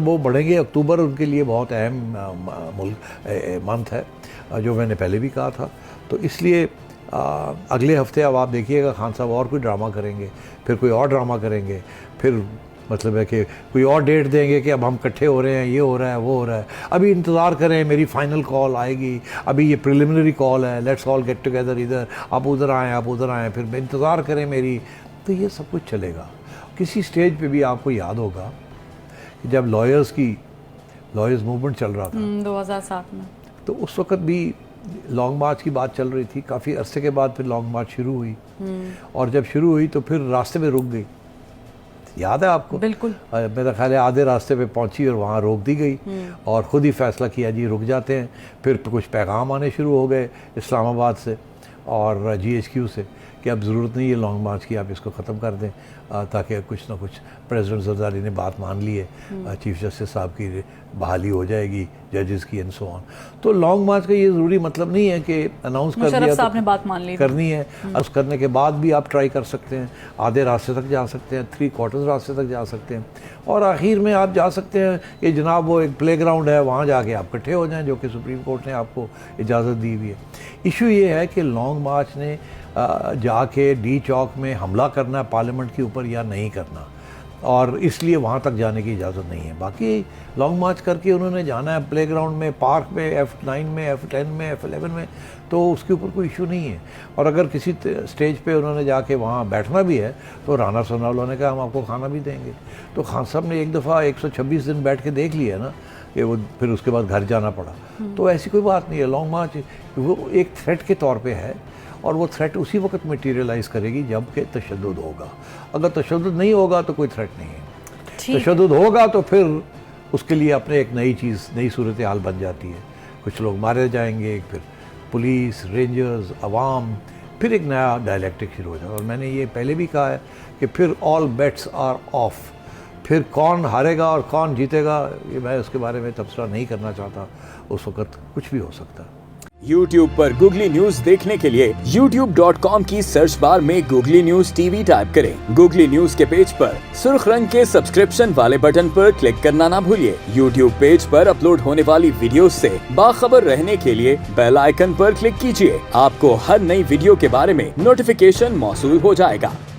وہ بڑھیں گے. اکتوبر ان کے لیے بہت اہم منتھ ہے، جو میں نے پہلے بھی کہا تھا. تو اس لیے اگلے ہفتے اب آپ دیکھیے گا خان صاحب اور کوئی ڈرامہ کریں گے، پھر کوئی اور ڈرامہ کریں گے، پھر مطلب ہے کہ کوئی اور ڈیٹ دیں گے کہ اب ہم اکٹھے ہو رہے ہیں، یہ ہو رہا ہے، وہ ہو رہا ہے. ابھی انتظار کریں، میری فائنل کال آئے گی، ابھی یہ پریلیمنری کال ہے، لیٹس آل گیٹ ٹوگیدر، ادھر آپ ادھر آئیں، آپ ادھر آئیں، پھر انتظار کریں میری. تو یہ سب کچھ چلے گا. کسی سٹیج پہ بھی آپ کو یاد ہوگا کہ جب لائرز موومنٹ چل رہا تھا 2007 میں، تو اس وقت بھی لانگ مارچ کی بات چل رہی تھی. کافی عرصے کے بعد پھر لانگ مارچ شروع ہوئی، اور جب شروع ہوئی تو پھر راستے میں رک گئی. یاد ہے آپ کو؟ بالکل. میرا خیال ہے آدھے راستے پہ پہنچی اور وہاں روک دی گئی، اور خود ہی فیصلہ کیا جی رک جاتے ہیں. پھر کچھ پیغام آنے شروع ہو گئے اسلام آباد سے اور GHQ سے کہ اب ضرورت نہیں ہے لانگ مارچ کی، آپ اس کو ختم کر دیں، تاکہ کچھ نہ کچھ پریزیڈنٹ زرداری نے بات مان لی ہے، چیف جسٹس صاحب کی بحالی ہو جائے گی، ججز کی اینڈ سو آن. تو لانگ مارچ کا یہ ضروری مطلب نہیں ہے کہ اناؤنس کر دیا مشرف صاحب نے بات مان لی کرنی ہے. اس کرنے کے بعد بھی آپ ٹرائی کر سکتے ہیں، آدھے راستے تک جا سکتے ہیں، 3/4 راستے تک جا سکتے ہیں، اور آخر میں آپ جا سکتے ہیں کہ جناب وہ ایک پلے گراؤنڈ ہے، وہاں جا کے آپ اکٹھے ہو جائیں، جو کہ سپریم کورٹ نے آپ کو اجازت دی ہوئی ہے. ایشو یہ ہے کہ لانگ مارچ نے جا کے ڈی چوک میں حملہ کرنا ہے پارلیمنٹ کے اوپر یا نہیں کرنا، اور اس لیے وہاں تک جانے کی اجازت نہیں ہے. باقی لانگ مارچ کر کے انہوں نے جانا ہے پلے گراؤنڈ میں، پارک میں، F9 میں، F10 میں، F11 میں، تو اس کے اوپر کوئی ایشو نہیں ہے. اور اگر کسی سٹیج پہ انہوں نے جا کے وہاں بیٹھنا بھی ہے تو رانا ثناءاللہ نے کہا ہم آپ کو کھانا بھی دیں گے. تو خان صاحب نے ایک دفعہ 126 دن بیٹھ کے دیکھ لیا نا کہ وہ پھر اس کے بعد گھر جانا پڑا. تو ایسی کوئی بات نہیں ہے. لانگ مارچ وہ ایک تھریٹ کے طور پہ ہے، اور وہ تھریٹ اسی وقت میٹیریلائز کرے گی جب کہ تشدد ہوگا. اگر تشدد نہیں ہوگا تو کوئی تھریٹ نہیں ہے. تشدد ہوگا تو پھر اس کے لیے اپنے ایک نئی صورتحال بن جاتی ہے. کچھ لوگ مارے جائیں گے، پھر پولیس، رینجرز، عوام، پھر ایک نیا ڈائلیکٹک شروع ہو جائے. اور میں نے یہ پہلے بھی کہا ہے کہ پھر آل بیٹس آر آف. پھر کون ہارے گا اور کون جیتے گا یہ میں اس کے بارے میں تبصرہ نہیں کرنا چاہتا. اس وقت کچھ بھی ہو سکتا ہے. YouTube پر گوگلی نیوز دیکھنے کے لیے youtube.com کی سرچ بار میں گوگلی نیوز TV ٹائپ کریں. گوگلی نیوز کے پیج پر سرخ رنگ کے سبسکرپشن والے بٹن پر کلک کرنا نہ بھولیے. YouTube پیج پر اپلوڈ ہونے والی ویڈیوز سے باخبر رہنے کے لیے بیل آئیکن پر کلک کیجیے. آپ کو ہر نئی ویڈیو کے بارے میں نوٹیفیکیشن موصول ہو جائے گا.